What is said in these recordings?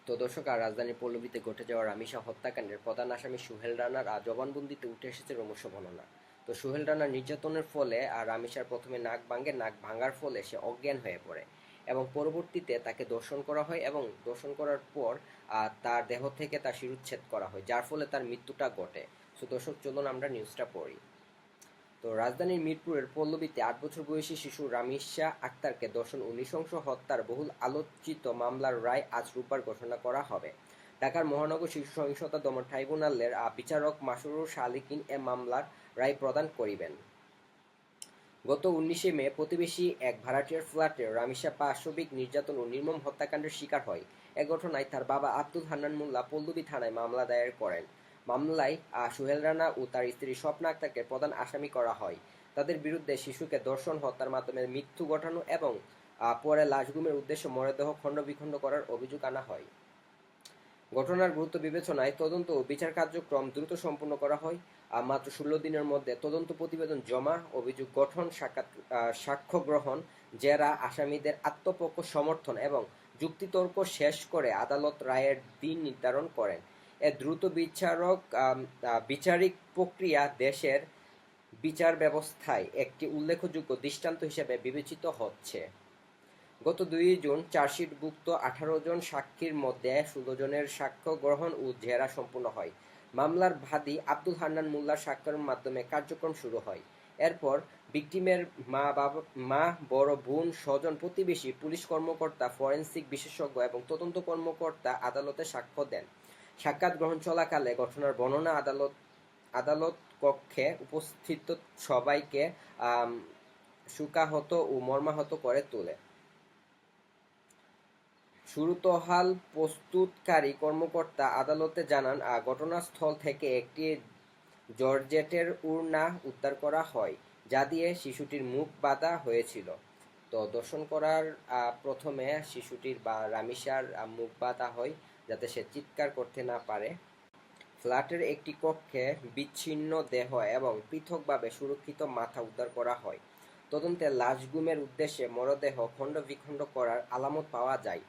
তো দর্শক, রাজধানীর পল্লবীতে ঘটে যাওয়া রামিসা হত্যাকাণ্ডের প্রধান আসামি সোহেল রানার জবানবন্দিতে উঠে এসেছে রোমহর্ষক বর্ণনা। তো সোহেল রানার নির্যাতনের ফলে রামিসার প্রথমে নাক ভাঙে, নাক ভাঙার ফলে সে অজ্ঞান হয়ে পড়ে এবং পরবর্তীতে তাকে দর্শন করা হয় এবং দর্শন করার পর তার দেহ থেকে তার শিরুচ্ছেদ করা হয়, যার ফলে তার মৃত্যুটা ঘটে। তো দর্শক, চলুন আমরা নিউজটা পড়ি। তো রাজধানীর মিরপুরের পল্লবীতে ৮ বছর বয়সী শিশু রামিসা আক্তারকে ধর্ষণ ও নৃশংস হত্যার বহুল আলোচিত মামলার রায় আজ রোববার ঘোষণা করা হবে। ঢাকার মহানগর শিশু সহিংসতা দমন ট্রাইব্যুনালের বিচারক মাসুরুর সালিকিন এ মামলার রায় প্রদান করিবেন। গত ১৯ মে প্রতিবেশী এক ভাড়াটিয়ার ফ্ল্যাটে রামিসা পাশবিক নির্যাতন ও নির্মম হত্যাকাণ্ডের শিকার হয়। এ ঘটনায় তার বাবা আব্দুল হান্নান মোল্লা পল্লবী থানায় মামলা দায়ের করেন। মামলায় সোহেল রানা ও তার স্ত্রী স্বপ্না আক্তারকে প্রধান আসামি করা হয়। তাদের বিরুদ্ধে শিশুকে ধর্ষণ, হত্যার মাধ্যমে মৃত্যু ঘটানো এবং পরে লাশ গুমের উদ্দেশ্যে মরদেহ খণ্ড-বিখণ্ড করার অভিযোগ আনা হয়। ঘটনার গুরুত্ব বিবেচনায় তদন্ত ও বিচার কার্যক্রম দ্রুত সম্পন্ন করা হয়। মাত্র ১৬ দিনের মধ্যে তদন্ত প্রতিবেদন জমা, অভিযোগ গঠন, সাক্ষ্য গ্রহণ, জেরা, আসামিদের আত্মপক্ষ সমর্থন এবং যুক্তিতর্ক শেষ করে আদালত রায়ের দিন নির্ধারণ করেন। এ দ্রুত বিচারিক প্রক্রিয়া দেশের বিচার ব্যবস্থায় একটি উল্লেখযোগ্য দৃষ্টান্ত হিসেবে বিবেচিত হচ্ছে। গত ২ জুন চার্জশিটভুক্ত ১৮ জন সাক্ষীর মধ্যে ১৬ জনের সাক্ষ্য গ্রহণ ও জেরা সম্পূর্ণ হয়। মামলার বাদী আব্দুল হান্নান মোল্লার স্বাক্ষরের মাধ্যমে কার্যক্রম শুরু হয়। এরপর ভিকটিমের মা, বড় বোন, স্বজন, প্রতিবেশী, পুলিশ কর্মকর্তা, ফরেনসিক বিশেষজ্ঞ এবং তদন্ত কর্মকর্তা আদালতে সাক্ষ্য দেন। সাক্ষাৎ গ্রহণ চলাকালে ঘটনার বর্ণনা আদালত কক্ষে উপস্থিত সবাইকে শোকাহত ও মর্মাহত করে তোলে। সুরতহাল প্রস্তুতকারী কর্মকর্তা আদালতে জানান, ঘটনাস্থল থেকে একটি জর্জেটের ওড়না উদ্ধার করা হয়, যা দিয়ে শিশুটির মুখ বাঁধা হয়েছিল। তো দর্শন করার প্রথমে শিশুটির বা রামিসার মুখ বাঁধা হয়, যাতে সে চিৎকার করতে না পারে। ফ্ল্যাটের একটি কক্ষে বিচ্ছিন্ন দেহ এবং পৃথকভাবে সুরক্ষিত মাথা উদ্ধার করা হয়। তদন্তে লাশ গুমের উদ্দেশ্যে মরদেহ খণ্ড-বিখণ্ড করার আলামত পাওয়া যায়।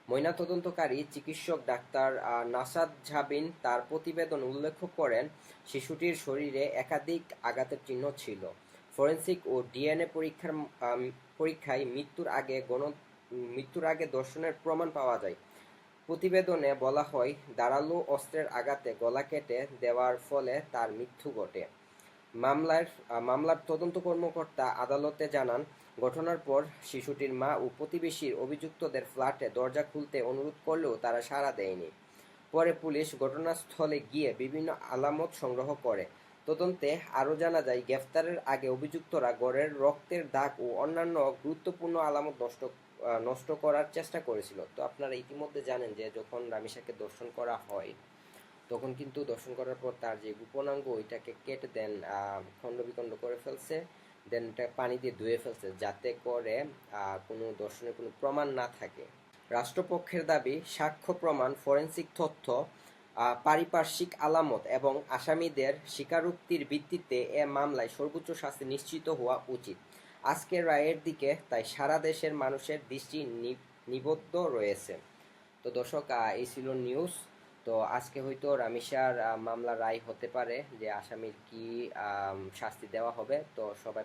ময়নাতদন্তকারী চিকিৎসক ডাক্তার নাসাদ জাবিন তার প্রতিবেদনে উল্লেখ করেন, শিশুটির শরীরে একাধিক আঘাতের চিহ্ন ছিল। ফরেনসিক ও ডিএনএ পরীক্ষায় মৃত্যুর আগে ধর্ষণের প্রমাণ পাওয়া যায়। প্রতিবেদনে বলা হয়, ধারালো অস্ত্রের আঘাতে গলা কেটে দেওয়ার ফলে তার মৃত্যু ঘটে। মামলার তদন্ত কর্মকর্তা আদালতে জানান, ঘটনার পর শিশুটির মা ও প্রতিবেশীর অভিযুক্তদের ফ্ল্যাটে দরজা খুলতে অনুরোধ করলেও তারা সাড়া দেয়নি। পরে পুলিশ ঘটনাস্থলে গিয়ে বিভিন্ন আলামত সংগ্রহ করে। তদন্তে আরও জানা যায়, গ্রেফতারের আগে অভিযুক্তরা ঘরের রক্তের দাগ ও অন্যান্য গুরুত্বপূর্ণ আলামত নষ্ট করার চেষ্টা করেছিল। তো আপনারা ইতিমধ্যে জানেন যে যখন রামিসাকে ধর্ষণ করা হয়, তখন কিন্তু দর্শন করার পর তার যে গোপনাঙ্গ ওইটাকে কেটে দেন, খণ্ড-বিখণ্ড করে ফেলছে, দেন এটা পানি দিয়ে ধুয়ে ফেলছে, যাতে করে কোনো দর্শনের কোনো প্রমাণ না থাকে। রাষ্ট্রপক্ষের দাবি, সাক্ষ্য প্রমাণ, ফরেনসিক তথ্য, পারিপার্শ্বিক আলামত এবং আসামিদের স্বীকারোক্তির ভিত্তিতে এ মামলায় সর্বোচ্চ শাস্তি নিশ্চিত হওয়া উচিত। আজকের রায়ের দিকে তাই সারা দেশের মানুষের দৃষ্টি নিবদ্ধ রয়েছে। তো দর্শক, এই ছিল নিউজ। তো আজকে হয়তো রামিসার মামলা রায় হতে পারে যে আসামির কি শাস্তি দেওয়া হবে। তো সবাই